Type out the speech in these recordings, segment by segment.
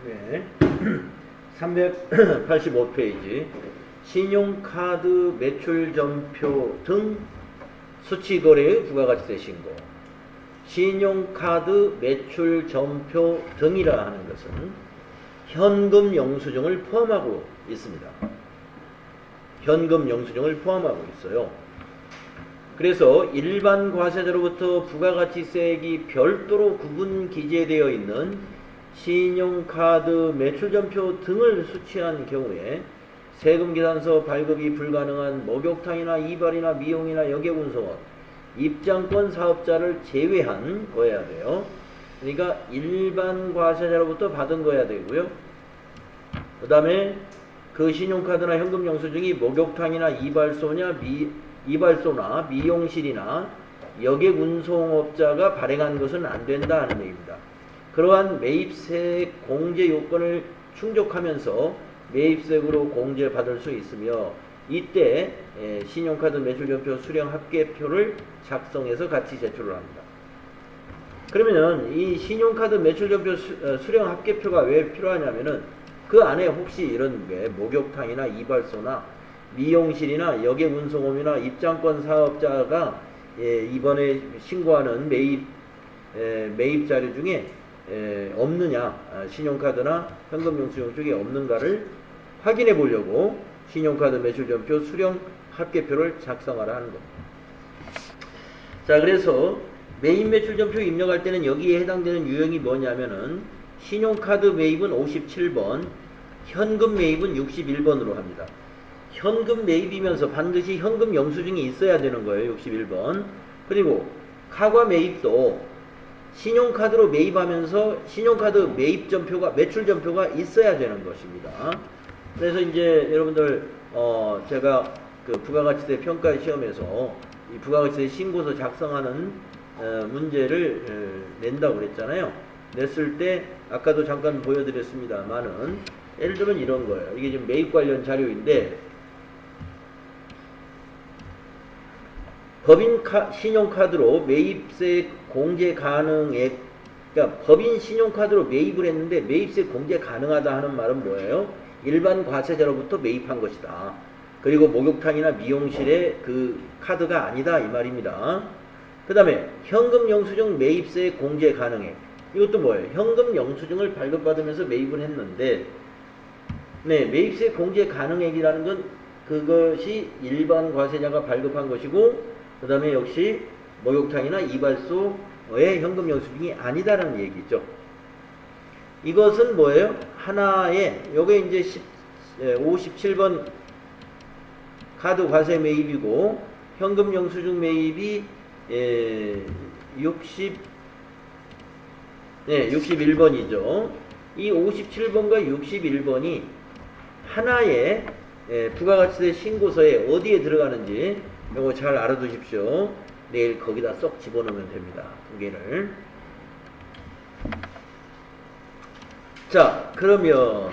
네. 385페이지 신용카드 매출점표 등 수치거래의 부가가치세 신고. 신용카드 매출점표 등이라 하는 것은 현금 영수증을 포함하고 있습니다. 현금 영수증을 포함하고 있어요. 그래서 일반 과세자로부터 부가가치세액이 별도로 구분 기재되어 있는 신용카드 매출점표 등을 수취한 경우에 세금계산서 발급이 불가능한 목욕탕이나 이발이나 미용이나 여객운송업, 입장권 사업자를 제외한 거여야 돼요. 그러니까 일반 과세자로부터 받은 거야 되고요. 그 다음에 그 신용카드나 현금 영수증이 목욕탕이나 이발소나 미용실이나 여객운송업자가 발행한 것은 안 된다 하는 얘기입니다. 그러한 매입세액 공제 요건을 충족하면서 매입세액으로 공제받을 수 있으며 이때 신용카드 매출점표 수령 합계표를 작성해서 같이 제출을 합니다. 그러면 이 신용카드 매출점표 수령 합계표가 왜 필요하냐면은 그 안에 혹시 이런 게 목욕탕이나 이발소나 미용실이나 여객운송업이나 입장권 사업자가 이번에 신고하는 매입 자료 중에 없느냐, 신용카드나 현금 영수증 쪽에 없는가를 확인해 보려고 신용카드 매출점표 수령 합계표를 작성하라 하는 겁니다. 자, 그래서 매입 매출점표 입력할 때는 여기에 해당되는 유형이 뭐냐면은 신용카드 매입은 57번, 현금 매입은 61번으로 합니다. 현금 매입이면서 반드시 현금 영수증이 있어야 되는 거예요. 61번. 그리고 카과 매입도 신용카드로 매입하면서 신용카드 매입점표가 매출점표가 있어야 되는 것입니다. 그래서 이제 여러분들 제가 그 부가가치세 평가 시험에서 이 부가가치세 신고서 작성하는 문제를 낸다고 그랬잖아요. 냈을 때 아까도 잠깐 보여드렸습니다만은 예를 들면 이런 거예요. 이게 지금 매입 관련 자료인데 법인 신용카드로 매입세 공제 가능액, 그러니까 법인 신용카드로 매입을 했는데 매입세 공제 가능하다 하는 말은 뭐예요? 일반 과세자로부터 매입한 것이다. 그리고 목욕탕이나 미용실의 그 카드가 아니다 이 말입니다. 그 다음에 현금 영수증 매입세 공제 가능액. 이것도 뭐예요? 현금 영수증을 발급받으면서 매입을 했는데 매입세 공제 가능액이라는 건 그것이 일반 과세자가 발급한 것이고 그 다음에 역시 목욕탕이나 이발소의 현금 영수증이 아니다라는 얘기죠. 이것은 뭐예요? 하나의 요게 이제 57번 카드 과세 매입이고 현금 영수증 매입이 61번이죠. 이 57번과 61번이 하나의 부가가치세 신고서에 어디에 들어가는지 이거 잘 알아두십시오. 내일 거기다 쏙 집어넣으면 됩니다. 두 개를. 자, 그러면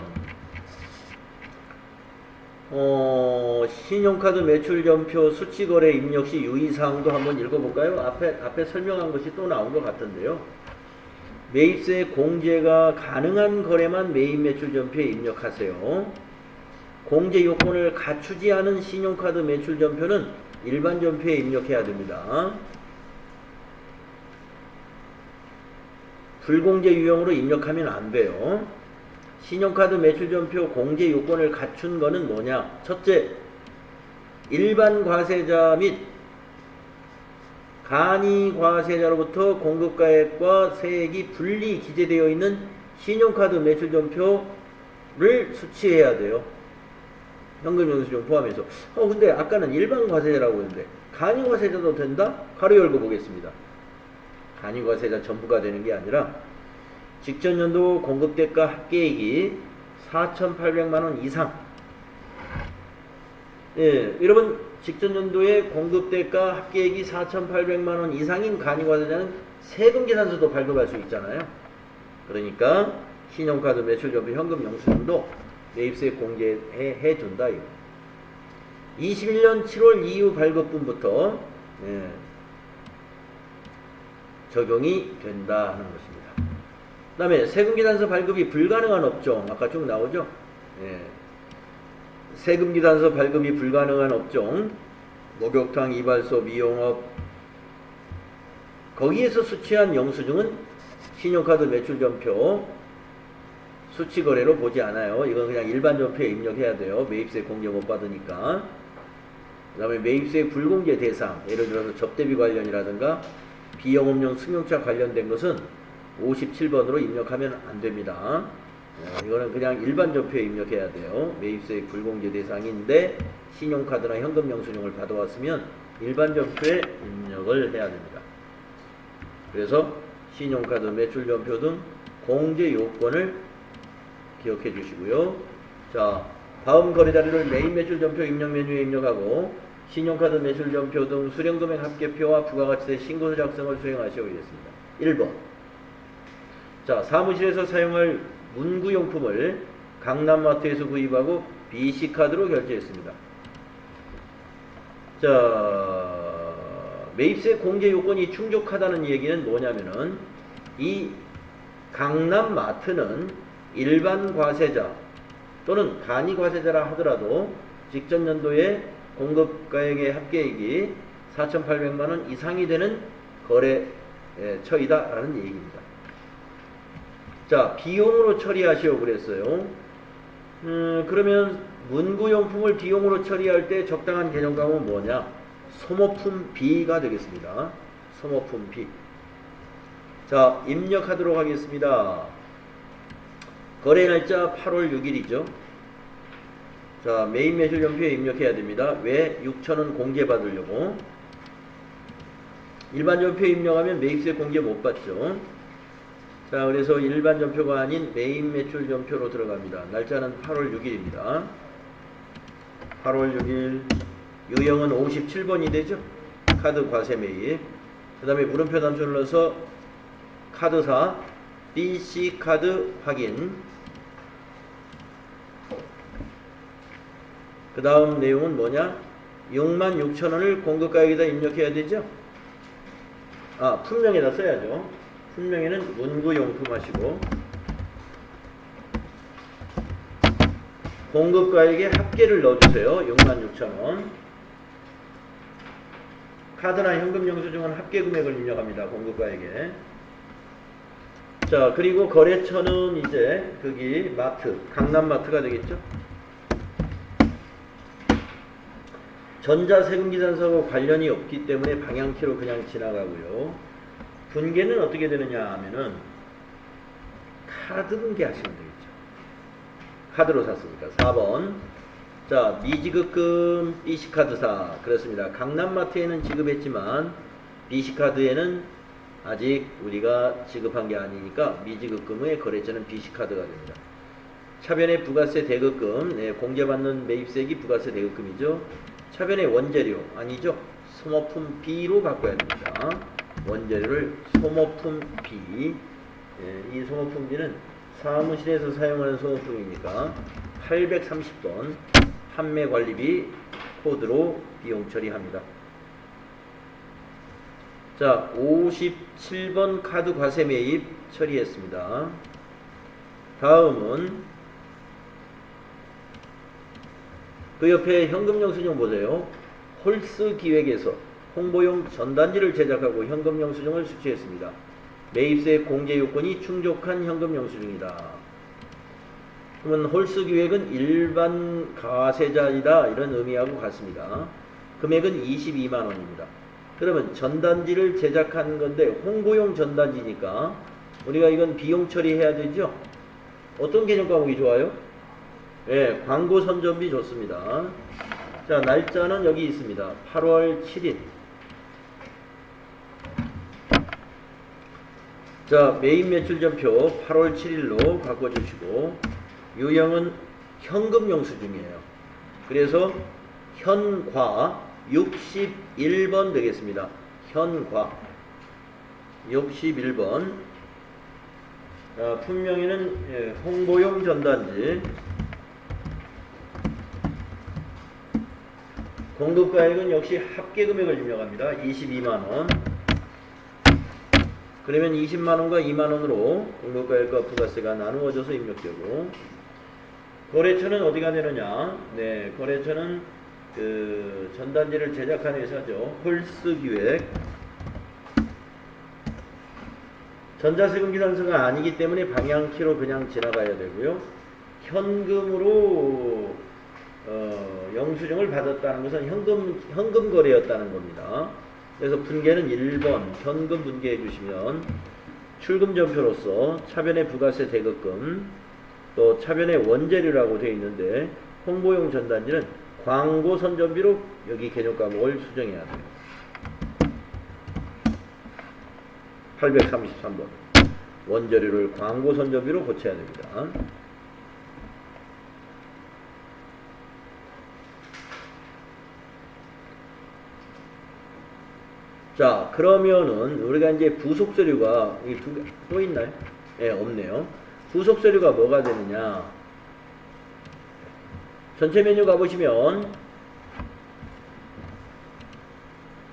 신용카드 매출점표 수치거래 입력 시 유의사항도 한번 읽어볼까요? 앞에 설명한 것이 또 나온 것 같은데요. 매입세 공제가 가능한 거래만 매입 매출점표에 입력하세요. 공제 요건을 갖추지 않은 신용카드 매출점표는 일반 점표에 입력해야 됩니다. 불공제 유형으로 입력하면 안 돼요. 신용카드 매출점표 공제 요건을 갖춘 거는 뭐냐? 첫째, 일반 과세자 및 간이 과세자로부터 공급가액과 세액이 분리 기재되어 있는 신용카드 매출점표를 수취해야 돼요. 현금 영수증 포함해서. 근데 아까는 일반 과세자라고 했는데 간이 과세자도 된다? 가로 열고 보겠습니다. 간이 과세자 전부가 되는 게 아니라 직전 연도 공급대가 합계액이 4,800만원 이상. 여러분 직전 연도에 공급대가 합계액이 4,800만원 이상인 간이 과세자는 세금 계산서도 발급할 수 있잖아요. 그러니까 신용카드 매출점표 현금 영수증도 매입세 공제해 준다. 21년 7월 이후 발급분부터 적용이 된다 하는 것입니다. 다음에 세금기단서 발급이 불가능한 업종, 아까 쭉 나오죠? 예. 세금기단서 발급이 불가능한 업종, 목욕탕, 이발소, 미용업, 거기에서 수취한 영수증은 신용카드 매출전표 수취거래로 보지 않아요. 이건 그냥 일반 전표에 입력해야 돼요. 매입세 공제 못 받으니까. 그 다음에 매입세 불공제 대상, 예를 들어서 접대비 관련이라든가 비영업용 승용차 관련된 것은 57번으로 입력하면 안 됩니다. 이거는 그냥 일반 전표에 입력해야 돼요. 매입세 불공제 대상인데 신용카드나 현금 영수증을 받아왔으면 일반 전표에 입력을 해야 됩니다. 그래서 신용카드 매출전표 등 공제 요건을 기억해 주시고요. 자, 다음 거래자료를 매입 매출전표 입력 메뉴에 입력하고 신용카드 매출전표 등 수령금액 합계표와 부가가치세 신고서 작성을 수행하시오겠습니다. 1번. 자, 사무실에서 사용할 문구용품을 강남마트에서 구입하고 BC카드로 결제했습니다. 자, 매입세 공제 요건이 충족하다는 얘기는 뭐냐면은 이 강남마트는 일반 과세자 또는 간이 과세자라 하더라도 직전 연도에 공급가액의 합계액이 4,800만원 이상이 되는 거래처이다 라는 얘기입니다. 자, 비용으로 처리하시오 그랬어요. 그러면 문구용품을 비용으로 처리할 때 적당한 개념감은 뭐냐? 소모품비가 되겠습니다. 소모품비. 자, 입력하도록 하겠습니다. 거래 날짜 8월 6일이죠. 자, 매입 매출 전표에 입력해야 됩니다. 왜? 6,000원 공제 받으려고. 일반 전표에 입력하면 매입세 공제 못 받죠. 자, 그래서 일반 전표가 아닌 매입 매출 전표로 들어갑니다. 날짜는 8월 6일입니다. 8월 6일. 유형은 57번이 되죠. 카드 과세 매입. 그 다음에 물음표 단수 눌러서 카드사 BC카드 확인. 그 다음 내용은 뭐냐? 66,000원을 공급가액에다 입력해야 되죠. 아, 품명에다 써야죠. 품명에는 문구용품 하시고 공급가액의 합계를 넣어주세요. 66,000원. 카드나 현금 영수증은 합계 금액을 입력합니다. 공급가액에. 자, 그리고 거래처는 이제 거기 마트, 강남마트가 되겠죠. 전자세금기산서하고 관련이 없기 때문에 방향키로 그냥 지나가고요. 분계는 어떻게 되느냐 하면은 카드 분계하시면 되겠죠. 카드로 샀으니까. 4번. 자, 미지급금 BC카드사. 그렇습니다. 강남마트에는 지급했지만 BC카드에는 아직 우리가 지급한 게 아니니까 미지급금의 거래처는 BC카드가 됩니다. 차변의 부가세 대급금. 네, 공제받는 매입세액이 부가세 대급금이죠. 차변의 원재료 아니죠. 소모품 B로 바꿔야 됩니다. 원재료를 소모품 B. 이 소모품 B는 사무실에서 사용하는 소모품이니까 830번 판매관리비 코드로 비용 처리합니다. 자, 57번 카드 과세 매입 처리했습니다. 다음은 그 옆에 현금 영수증 보세요. 홀스 기획에서 홍보용 전단지를 제작하고 현금 영수증을 수취했습니다. 매입세 공제 요건이 충족한 현금 영수증이다. 그러면 홀스 기획은 일반 과세자이다 이런 의미하고 같습니다. 금액은 22만원입니다. 그러면 전단지를 제작한 건데 홍보용 전단지니까 우리가 이건 비용 처리해야 되죠. 어떤 개념 과목이 좋아요? 예, 광고 선전비 좋습니다. 자, 날짜는 여기 있습니다. 8월 7일. 자, 매입 매출 전표 8월 7일로 바꿔주시고 유형은 현금 영수증이에요. 그래서 현과 61번 되겠습니다. 현과 61번. 자, 품명에는 홍보용 전단지. 공급가액은 역시 합계금액을 입력합니다. 22만원. 그러면 20만원과 2만원으로 공급가액과 부가세가 나누어져서 입력되고, 거래처는 어디가 되느냐? 네, 거래처는 그 전단지를 제작한 회사죠. 홀스기획. 전자세금 기산서가 아니기 때문에 방향키로 그냥 지나가야 되고요. 현금으로 영수증을 받았다는 것은 현금 거래였다는 겁니다. 그래서 분계는 1번 현금 분계해 주시면 출금 전표로서 차변의 부가세 대급금, 또 차변의 원재료라고 되어 있는데 홍보용 전단지는 광고 선전비로 여기 개념 과목을 수정해야 돼요. 833번 원재료를 광고 선전비로 고쳐야 됩니다. 자, 그러면은 우리가 이제 부속 서류가 이 두 개 또 있나요? 예, 없네요. 부속 서류가 뭐가 되느냐? 전체 메뉴 가보시면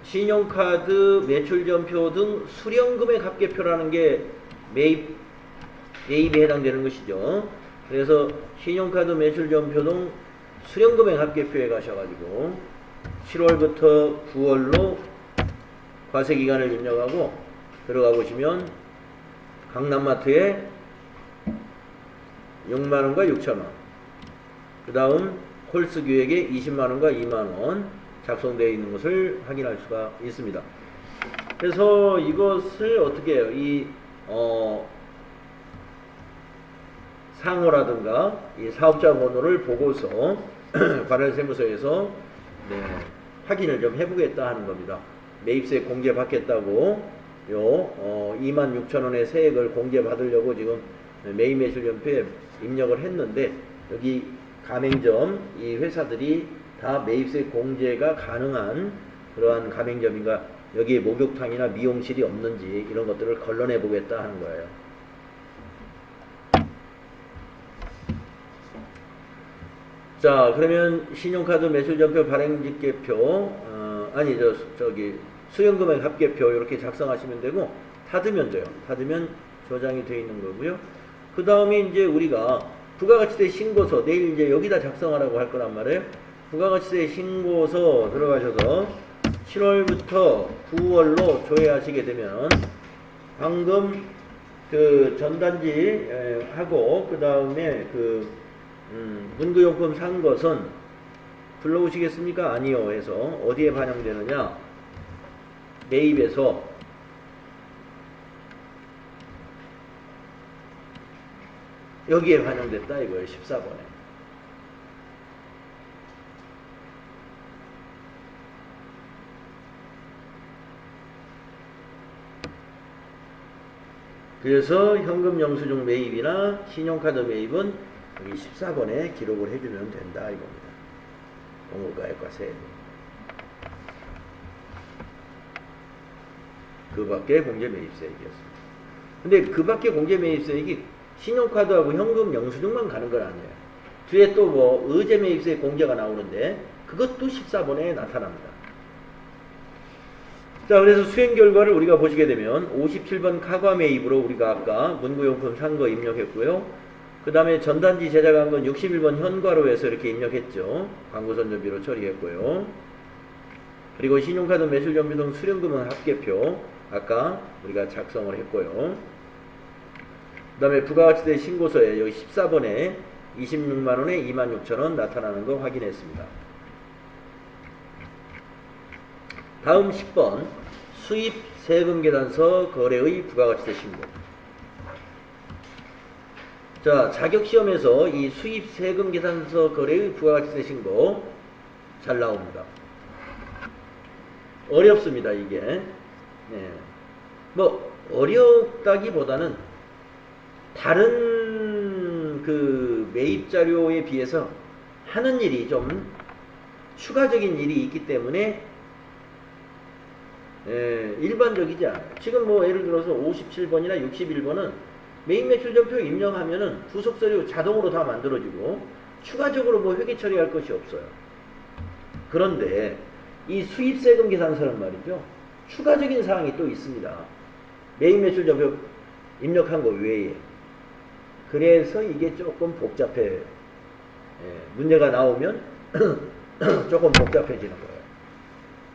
신용카드 매출전표 등 수령금액 합계표라는 게 매입에 해당되는 것이죠. 그래서 신용카드 매출전표 등 수령금액 합계표에 가셔가지고 7월부터 9월로 과세기간을 입력하고 들어가 보시면 강남마트에 6만원과 6천원, 그 다음 홀스기획에 20만원과 2만원 작성되어 있는 것을 확인할 수가 있습니다. 그래서 이것을 어떻게 해요? 이 상호라든가 이 사업자 번호를 보고서 관할세무서에서 네, 확인을 좀 해보겠다 하는 겁니다. 매입세 공제 받겠다고 요 26,000원의 세액을 공제 받으려고 지금 매입 매출전표에 입력을 했는데, 여기 가맹점 이 회사들이 다 매입세 공제가 가능한 그러한 가맹점인가, 여기에 목욕탕이나 미용실이 없는지 이런 것들을 걸러내 보겠다 하는 거예요. 자, 그러면 신용카드 매출전표 발행집계표 저기 수령금액 합계표 이렇게 작성하시면 되고, 닫으면 돼요. 닫으면 저장이 되어 있는 거고요. 그 다음에 이제 우리가 부가가치세 신고서, 내일 이제 여기다 작성하라고 할 거란 말이에요. 부가가치세 신고서 들어가셔서 7월부터 9월로 조회하시게 되면 방금 그 전단지 하고 그 다음에 그 문구용품 산 것은 불러오시겠습니까? 아니요 해서 어디에 반영되느냐? 매입에서 여기에 반영됐다 이거예요. 14번에. 그래서 현금 영수증 매입이나 신용카드 매입은 여기 14번에 기록을 해주면 된다 이겁니다. 공급가액과 세액. 그 밖에 공제 매입세액이었습니다. 근데 그 밖에 공제 매입세액이 신용카드하고 현금 영수증만 가는 건 아니에요. 뒤에 또 뭐 의제 매입세액 공제가 나오는데 그것도 14번에 나타납니다. 자, 그래서 수행 결과를 우리가 보시게 되면 57번 카과 매입으로 우리가 아까 문구용품 산 거 입력했고요. 그 다음에 전단지 제작한 건 61번 현과로 해서 이렇게 입력했죠. 광고선전비로 처리했고요. 그리고 신용카드 매출전비 등 수령금은 합계표 아까 우리가 작성을 했고요. 그 다음에 부가가치세 신고서에 여기 14번에 26만원에 26,000원 나타나는 거 확인했습니다. 다음 10번 수입세금계산서 거래의 부가가치세 신고. 자, 자격시험에서 이 수입세금계산서 거래의 부가가치세 신고 잘 나옵니다. 어렵습니다 이게. 네. 뭐 어렵다기보다는 다른 그 매입 자료에 비해서 하는 일이 좀 추가적인 일이 있기 때문에 일반적이지 않아요. 지금 뭐 예를 들어서 57번이나 61번은 매입 매출전표 입력하면은 부속서류 자동으로 다 만들어지고 추가적으로 뭐 회계 처리할 것이 없어요. 그런데 이 수입세금 계산서는 말이죠, 추가적인 사항이 또 있습니다. 매입 매출 전표 입력한 거 외에. 그래서 이게 조금 복잡해. 예, 문제가 나오면 조금 복잡해지는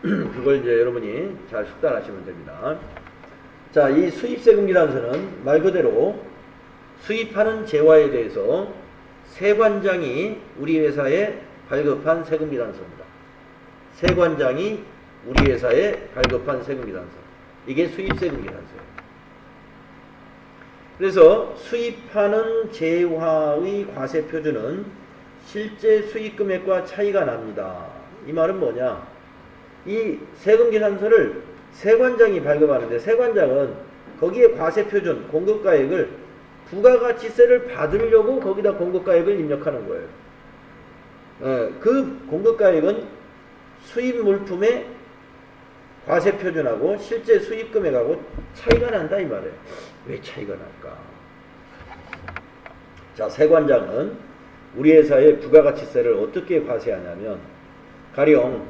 거예요. 그걸 이제 여러분이 잘 숙달하시면 됩니다. 자, 이 수입세금기란서는 말 그대로 수입하는 재화에 대해서 세관장이 우리 회사에 발급한 세금기란서입니다. 세관장이 우리 회사에 발급한 세금기란서. 이게 수입세금기란서예요. 그래서 수입하는 재화의 과세표준은 실제 수입금액과 차이가 납니다. 이 말은 뭐냐? 이 세금계산서를 세관장이 발급하는데 세관장은 거기에 과세표준, 공급가액을 부가가치세를 받으려고 거기다 공급가액을 입력하는 거예요. 그 공급가액은 수입물품의 과세표준하고 실제 수입금액하고 차이가 난다 이 말이에요. 왜 차이가 날까? 자, 세관장은 우리 회사의 부가가치세를 어떻게 과세하냐면 가령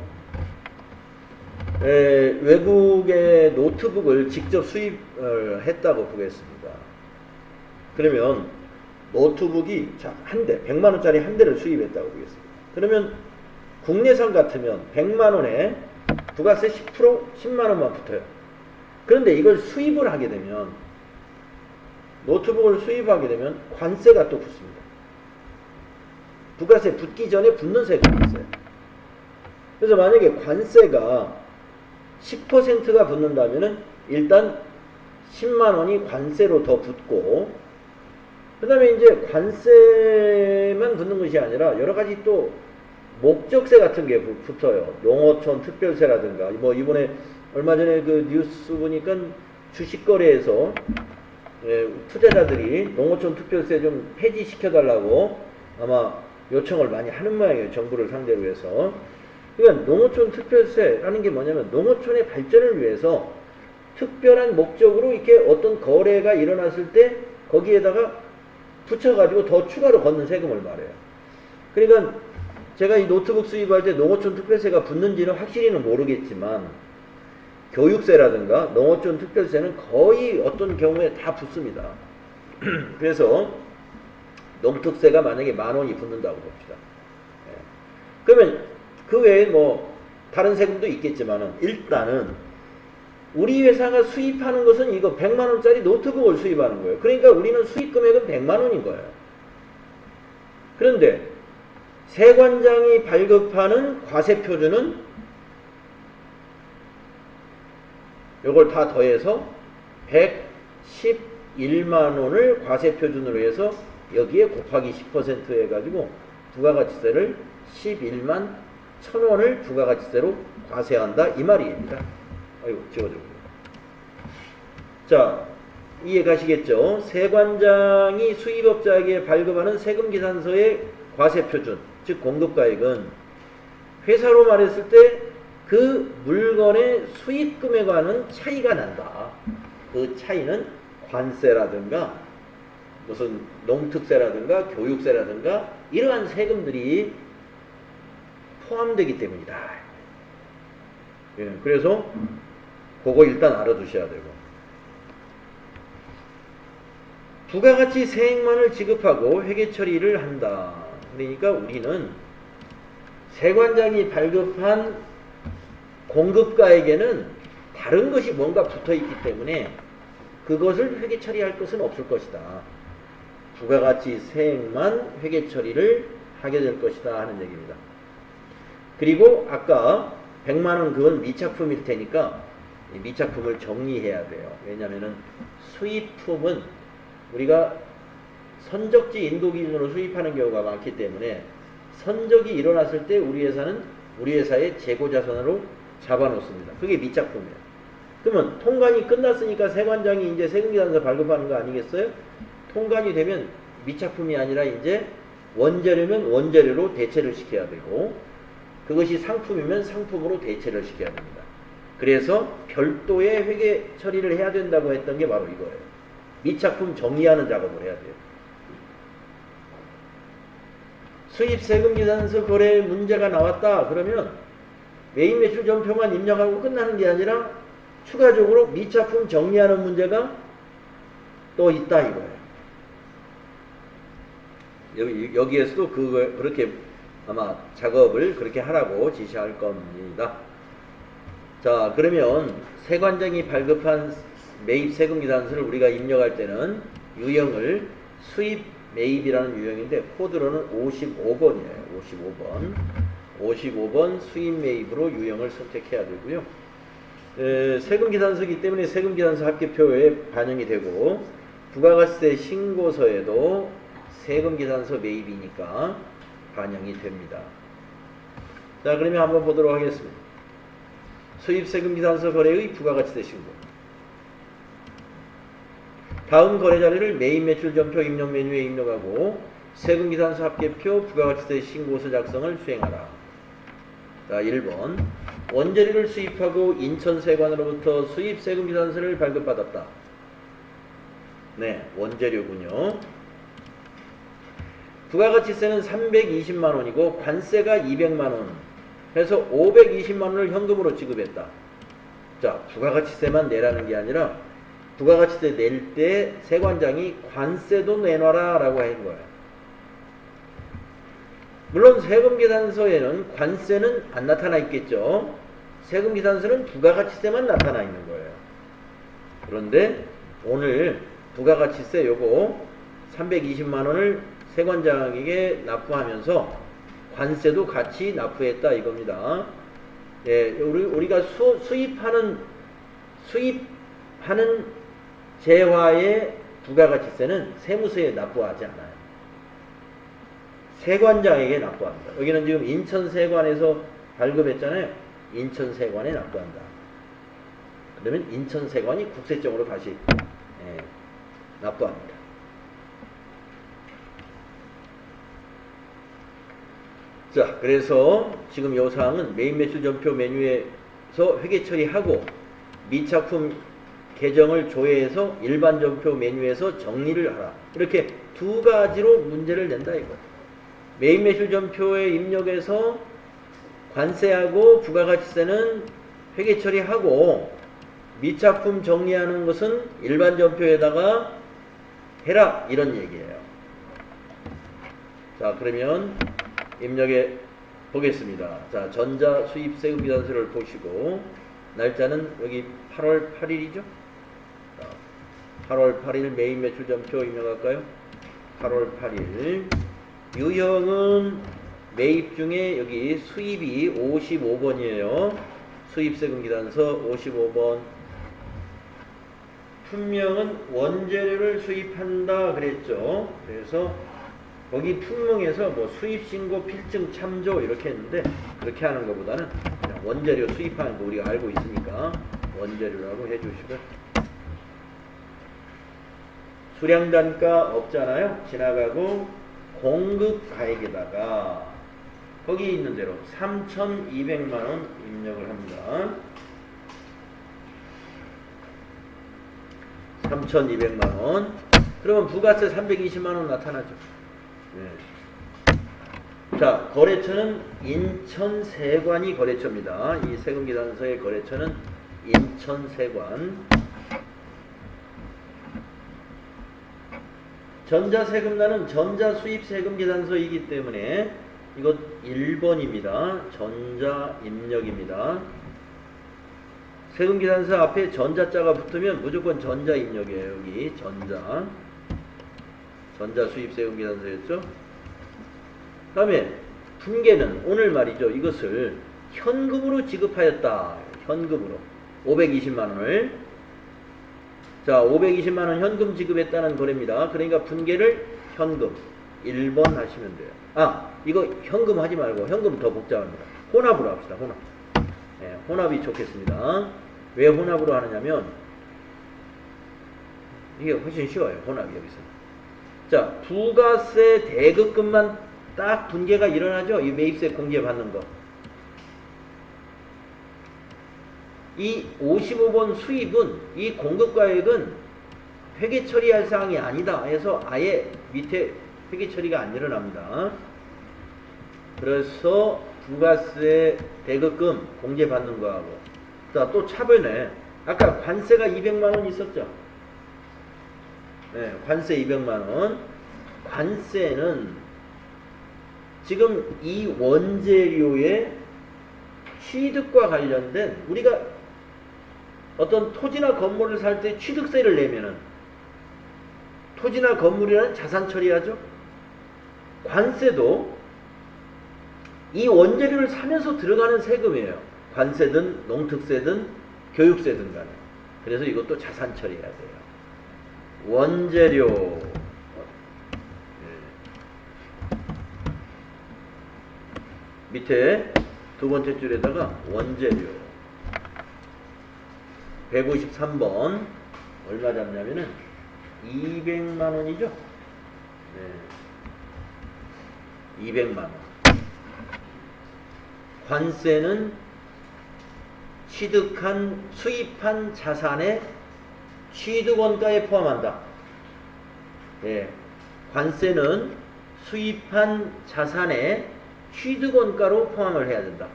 외국의 노트북을 직접 수입을 했다고 보겠습니다. 그러면 노트북이 한 대, 100만원짜리 한 대를 수입했다고 보겠습니다. 그러면 국내산 같으면 100만원에 부가세 10%, 10만원만 붙어요. 그런데 이걸 수입을 하게 되면, 노트북을 수입하게 되면 관세가 또 붙습니다. 부가세 붙기 전에 붙는 세금이 있어요. 그래서 만약에 관세가 10%가 붙는다면은 일단 10만원이 관세로 더 붙고, 그 다음에 이제 관세만 붙는 것이 아니라 여러가지 또 목적세 같은 게 붙어요. 농어촌 특별세라든가, 뭐 이번에 얼마 전에 그 뉴스 보니까 주식거래에서 투자자들이 농어촌 특별세 좀 폐지시켜달라고 아마 요청을 많이 하는 모양이에요. 정부를 상대로 해서. 그러니까 농어촌 특별세라는 게 뭐냐면 농어촌의 발전을 위해서 특별한 목적으로 이렇게 어떤 거래가 일어났을 때 거기에다가 붙여가지고 더 추가로 걷는 세금을 말해요. 그러니까 제가 이 노트북 수입할 때 농어촌 특별세가 붙는지는 확실히는 모르겠지만 교육세라든가 농어촌 특별세는 거의 어떤 경우에 다 붙습니다. 그래서 농특세가 만약에 10,000원이 붙는다고 봅시다. 그러면 그 외에 뭐 다른 세금도 있겠지만은 일단은 우리 회사가 수입하는 것은 이거 100만원짜리 노트북을 수입하는 거예요. 그러니까 우리는 수입 금액은 100만원인 거예요. 그런데 세관장이 발급하는 과세표준은 요걸 다 더해서 111만원을 과세표준으로 해서 여기에 곱하기 10% 해가지고 부가가치세를 11만 1,000원을 부가가치세로 과세한다 이 말입니다. 아이고 지워줘. 자, 이해 가시겠죠? 세관장이 수입업자에게 발급하는 세금계산서의 과세표준, 즉 공급가액은 회사로 말했을 때 그 물건의 수입금액과는 차이가 난다. 그 차이는 관세라든가 무슨 농특세라든가 교육세라든가 이러한 세금들이 포함되기 때문이다. 예, 그래서 그거 일단 알아두셔야 되고, 부가가치 세액만을 지급하고 회계 처리를 한다. 그러니까 우리는 세관장이 발급한 공급가에게는 다른 것이 뭔가 붙어있기 때문에 그것을 회계 처리할 것은 없을 것이다. 부가가치 세액만 회계 처리를 하게 될 것이다 하는 얘기입니다. 그리고 아까 100만원 그건 미착품일 테니까 미착품을 정리해야 돼요. 왜냐하면 수입품은 우리가 선적지 인도 기준으로 수입하는 경우가 많기 때문에 선적이 일어났을 때 우리 회사는 우리 회사의 재고자산으로 잡아놓습니다. 그게 미착품이에요. 그러면 통관이 끝났으니까 세관장이 이제 세금계산서 발급하는 거 아니겠어요? 통관이 되면 미착품이 아니라 이제 원재료면 원재료로 대체를 시켜야 되고, 그것이 상품이면 상품으로 대체를 시켜야 됩니다. 그래서 별도의 회계 처리를 해야 된다고 했던 게 바로 이거예요. 미착품 정리하는 작업을 해야 돼요. 수입세금계산서 거래에 문제가 나왔다 그러면 매입매출 전표만 입력하고 끝나는 게 아니라 추가적으로 미착품 정리하는 문제가 또 있다 이거예요. 여기에서도 그렇게 아마 작업을 그렇게 하라고 지시할 겁니다. 자, 그러면 세관장이 발급한 매입 세금 기단서를 우리가 입력할 때는 유형을 수입 매입이라는 유형인데 코드로는 55번이에요. 55번. 55번 수입 매입으로 유형을 선택해야 되고요. 세금 기단서이기 때문에 세금 기단서 합계표에 반영이 되고 부가가치세 신고서에도 세금 기단서 매입이니까 반영이 됩니다. 자, 그러면 한번 보도록 하겠습니다. 수입 세금 기단서 거래의 부가가치세 신고. 다음 거래 자료를 매입 매출 전표 입력 메뉴에 입력하고 세금 기단서 합계표 부가가치세 신고서 작성을 수행하라. 자, 1번. 원재료를 수입하고 인천세관으로부터 수입 세금 기단서를 발급받았다. 네, 원재료군요. 부가가치세는 320만원이고 관세가 200만원 해서 520만원을 현금으로 지급했다. 자, 부가가치세만 내라는 게 아니라 부가가치세 낼 때 세관장이 관세도 내놔라 라고 한 거예요. 물론 세금계산서에는 관세는 안 나타나 있겠죠. 세금계산서는 부가가치세만 나타나 있는 거예요. 그런데 오늘 부가가치세 요거 320만원을 세관장에게 납부하면서 관세도 같이 납부했다 이겁니다. 예, 우리가 수입하는 재화의 부가가치세는 세무서에 납부하지 않아요. 세관장에게 납부합니다. 여기는 지금 인천세관에서 발급했잖아요. 인천세관에 납부한다. 그러면 인천세관이 국세청으로 다시 납부합니다. 자, 그래서 지금 이 사항은 매입 매출 전표 메뉴에서 회계 처리하고 미착품 계정을 조회해서 일반 전표 메뉴에서 정리를 하라. 이렇게 두 가지로 문제를 낸다 이거예요. 매입 매출 전표에 입력해서 관세하고 부가가치세는 회계 처리하고 미착품 정리하는 것은 일반 전표에다가 해라 이런 얘기예요. 자, 그러면 입력해 보겠습니다. 자, 전자 수입 세금 기단서를 보시고 날짜는 여기 8월 8일이죠. 자, 8월 8일 매입 매출 전표 입력할까요? 8월 8일 유형은 매입 중에 여기 수입이 55번이에요. 수입세금 기단서 55번. 품명은 원재료를 수입한다 그랬죠. 그래서 거기 품명에서 뭐 수입신고 필증 참조 이렇게 했는데 그렇게 하는 것보다는 그냥 원재료 수입하는 거 우리가 알고 있으니까 원재료라고 해주시고, 수량단가 없잖아요. 지나가고 공급가액에다가 거기 있는 대로 3,200만원 입력을 합니다. 3,200만원. 그러면 부가세 320만원 나타나죠. 네. 자, 거래처는 인천세관이 거래처입니다. 이 세금기단서의 거래처는 인천세관. 전자세금란은 전자수입세금계산서이기 때문에 이것 1번입니다. 전자입력입니다. 세금계산서 앞에 전자자가 붙으면 무조건 전자입력이에요. 여기 전자수입세금계산서였죠. 그 다음에 분계는 오늘 말이죠. 이것을 현금으로 지급하였다. 현금으로 520만원을. 자, 520만원 현금 지급했다는 거래입니다. 그러니까 분계를 현금 1번 하시면 돼요. 아, 이거 현금 하지 말고 현금 더 복잡합니다. 혼합으로 합시다. 혼합. 네, 혼합이 좋겠습니다. 왜 혼합으로 하느냐면 이게 훨씬 쉬워요. 혼합이 여기서. 자, 부가세 대급금만 딱 분계가 일어나죠. 이 매입세 공제 받는 거. 이 55번 수입은 이 공급가액은 회계 처리할 사항이 아니다 해서 아예 밑에 회계 처리가 안 일어납니다. 그래서 부가세 대급금 공제 받는 거하고, 자, 또 차변에 아까 관세가 200만 원 있었죠? 네, 관세 200만 원. 관세는 지금 이 원재료의 취득과 관련된 우리가 어떤 토지나 건물을 살 때 취득세를 내면은 토지나 건물이라는 자산 처리하죠. 관세도 이 원재료를 사면서 들어가는 세금이에요. 관세든 농특세든 교육세든 간에. 그래서 이것도 자산 처리해야 돼요. 원재료 밑에 두 번째 줄에다가 원재료 153번 얼마 잡냐면은 200만 원이죠. 네. 200만 원. 관세는 취득한 수입한 자산의 취득원가에 포함한다. 예. 관세는 수입한 자산의 취득원가로 포함을 해야 된다.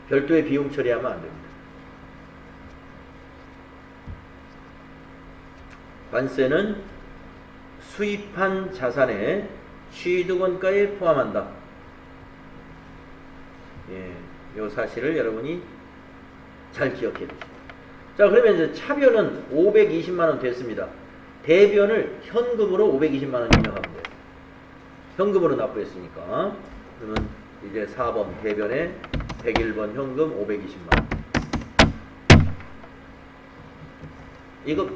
별도의 비용 처리하면 안 됩니다. 관세는 수입한 자산의 취득원가에 포함한다. 예, 이 사실을 여러분이 잘 기억해 주십시오. 자, 그러면 이제 차변은 520만 원 됐습니다. 대변을 현금으로 520만 원 입력하면 돼요. 현금으로 납부했으니까. 그러면 이제 4번 대변에 101번 현금 520만 원. 이거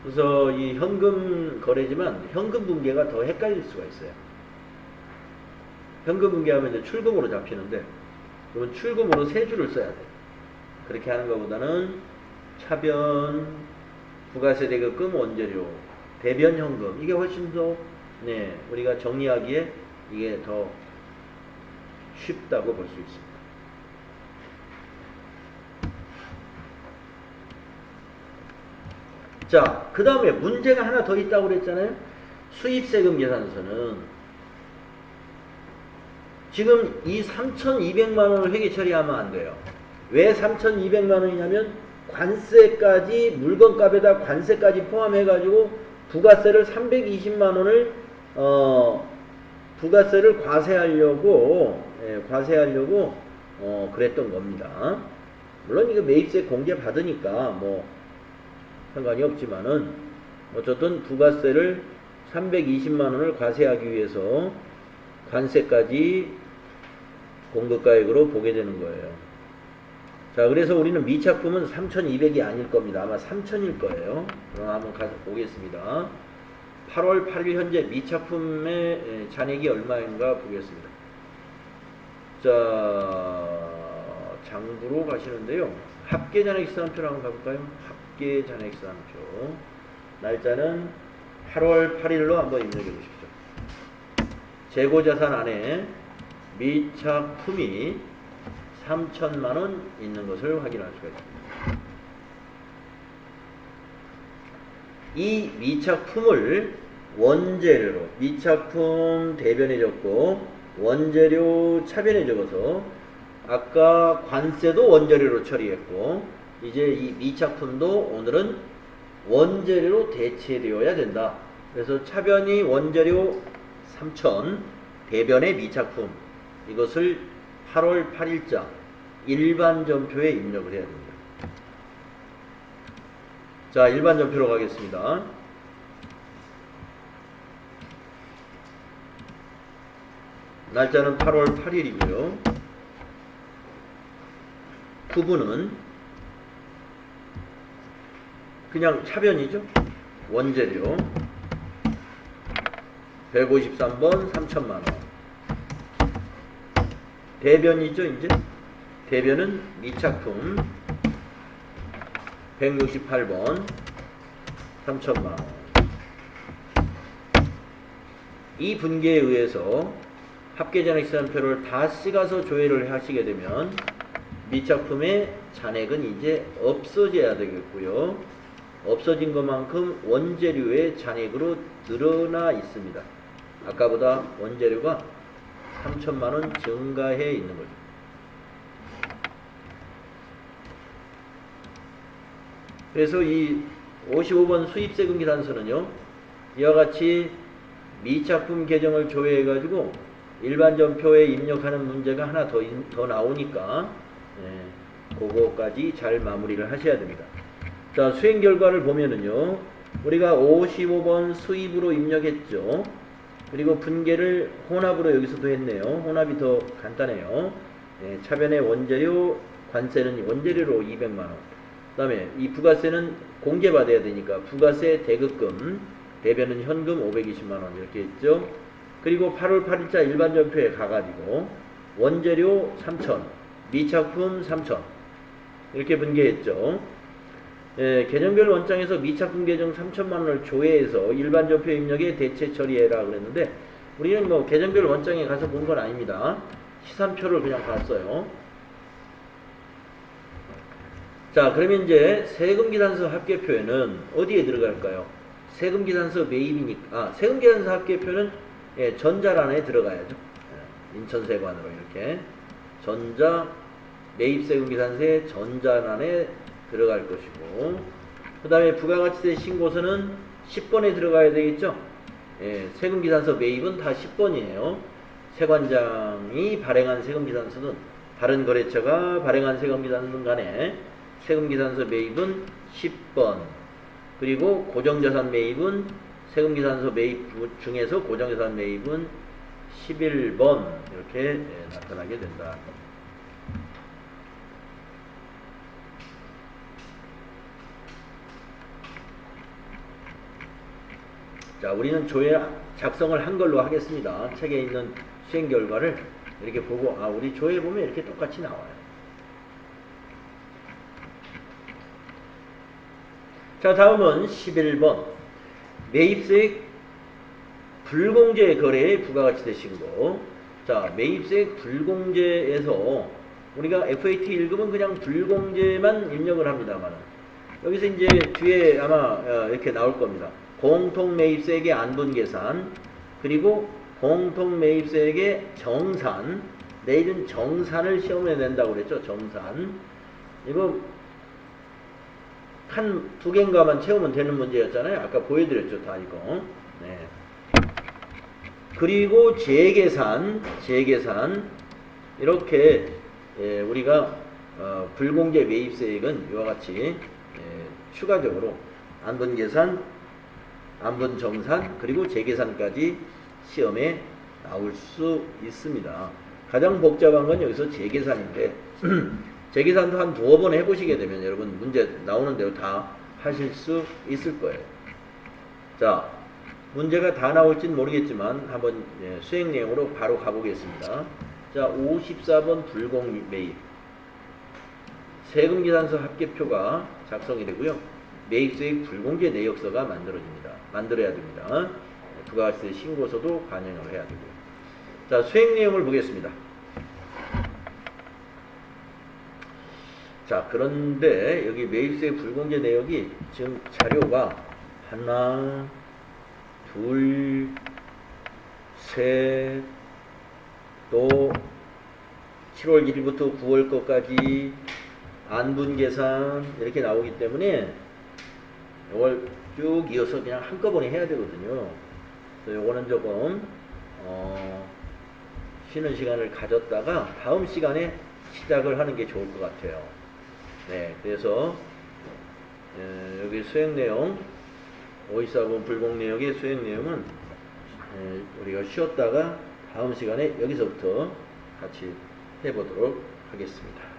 그래서 이 현금 거래지만 현금 분계가 더 헷갈릴 수가 있어요. 현금 분계하면 이제 출금으로 잡히는데 그러면 출금으로 세 줄을 써야 돼요. 그렇게 하는 것보다는 차변, 부가세대급금, 원재료, 대변 현금 이게 훨씬 더 우리가 정리하기에 이게 더 쉽다고 볼 수 있습니다. 자, 그 다음에 문제가 하나 더 있다고 그랬잖아요. 수입세금 계산서는 지금 이 3,200만 원을 회계 처리하면 안 돼요. 왜 3,200만 원이냐면 관세까지 물건값에다 관세까지 포함해가지고 부가세를 320만 원을 부가세를 과세하려고 그랬던 겁니다. 물론 이거 매입세 공개 받으니까 뭐 상관이 없지만은 어쨌든 부가세를 320만 원을 과세하기 위해서 관세까지 공급가액으로 보게 되는 거예요. 자, 그래서 우리는 미착품은 3,200이 아닐 겁니다. 아마 3,000일 거예요. 그럼 한번 가서 보겠습니다. 8월 8일 현재 미착품의 잔액이 얼마인가 보겠습니다. 자, 장부로 가시는데요. 합계 잔액시산표로 한번 가볼까요? 합계 잔액시산표. 날짜는 8월 8일로 한번 입력해 주십시오. 재고자산 안에 미착품이 3천만 원 있는 것을 확인할 수가 있습니다. 이 미착품을 원재료로 미착품 대변에 적고 원재료 차변에 적어서 아까 관세도 원재료로 처리했고 이제 이 미착품도 오늘은 원재료로 대체되어야 된다. 그래서 차변이 원재료 3천, 대변의 미착품 이것을 8월 8일자 일반 전표에 입력을 해야 됩니다. 자, 일반 전표로 가겠습니다. 날짜는 8월 8일이고요. 구분은 그냥 차변이죠. 원재료 153번 3천만 원. 대변이죠, 이제. 대변은 미착품 168번 3천만 원. 이 분계에 의해서 합계잔액시산표를 다시 가서 조회를 하시게 되면 미착품의 잔액은 이제 없어져야 되겠고요. 없어진 것만큼 원재료의 잔액으로 늘어나 있습니다. 아까보다 원재료가 3천만 원 증가해 있는 거죠. 그래서 이 55번 수입세금 계산서는요, 이와 같이 미착품 계정을 조회해가지고 일반전표에 입력하는 문제가 하나 더 나오니까 그거까지 잘 마무리를 하셔야 됩니다. 자, 수행 결과를 보면은요, 우리가 55번 수입으로 입력했죠. 그리고 분계를 혼합으로 여기서도 했네요. 혼합이 더 간단해요. 차변의 원재료, 관세는 원재료로 200만원. 그 다음에 이 부가세는 공제받아야 되니까 부가세 대급금, 대변은 현금 520만원 이렇게 했죠. 그리고 8월 8일자 일반전표에 가가지고 원재료 3천, 미착품 3천 이렇게 분계했죠. 계정별 원장에서 미착품 계정 3천만원을 조회해서 일반전표 입력에 대체 처리해라 그랬는데 우리는 뭐 계정별 원장에 가서 본 건 아닙니다. 시산표를 그냥 봤어요. 자, 그러면 이제 세금계산서 합계표에는 어디에 들어갈까요? 세금계산서 매입이니까, 세금계산서 합계표는 전자란에 들어가야죠. 인천세관으로 이렇게 전자 매입세금계산서의 전자란에 들어갈 것이고, 그 다음에 부가가치세 신고서는 10번에 들어가야 되겠죠. 세금계산서 매입은 다 10번이에요. 세관장이 발행한 세금계산서는 다른 거래처가 발행한 세금계산서는 간에 세금계산서 매입은 10번, 그리고 고정자산 매입은 세금계산서 매입 중에서 고정자산 매입은 11번 이렇게 나타나게 된다. 자, 우리는 조회 작성을 한 걸로 하겠습니다. 책에 있는 수행 결과를 이렇게 보고, 우리 조회 보면 이렇게 똑같이 나와요. 자, 다음은 11번 매입세액 불공제 거래의 부가가치세 신고. 자, 매입세액 불공제에서 우리가 FAT 1급은 그냥 불공제만 입력을 합니다만, 여기서 이제 뒤에 아마 이렇게 나올 겁니다. 공통매입세액의 안분계산, 그리고 공통매입세액의 정산. 내일은 정산을 시험에 낸다고 그랬죠. 정산. 이거 한 두 개인가만 채우면 되는 문제였잖아요. 아까 보여드렸죠. 다 이거. 네. 그리고 재계산 이렇게 우리가 불공제 매입세액은 이와 같이 추가적으로 안분계산, 안분정산, 그리고 재계산까지 시험에 나올 수 있습니다. 가장 복잡한 건 여기서 재계산인데 재계산도 한 두어 번 해보시게 되면 여러분 문제 나오는 대로 다 하실 수 있을 거예요. 자, 문제가 다 나올지는 모르겠지만 한번 수행 내용으로 바로 가보겠습니다. 자, 54번 불공매입 세금계산서 합계표가 작성이 되고요. 매입세액 불공제 내역서가 만들어야 됩니다. 부가가치세 신고서도 반영을 해야 되고요. 자, 수행 내용을 보겠습니다. 자, 그런데 여기 매입세액 불공제 내역이 지금 자료가 하나, 둘, 셋, 또 7월 1일부터 9월 거까지 안분계산 이렇게 나오기 때문에 이걸 쭉 이어서 그냥 한꺼번에 해야 되거든요. 그래서 요거는 조금 쉬는 시간을 가졌다가 다음 시간에 시작을 하는 게 좋을 것 같아요. 네, 그래서 여기 수행 내용 54번 불공 내역의 수행 내용은 우리가 쉬었다가 다음 시간에 여기서부터 같이 해보도록 하겠습니다.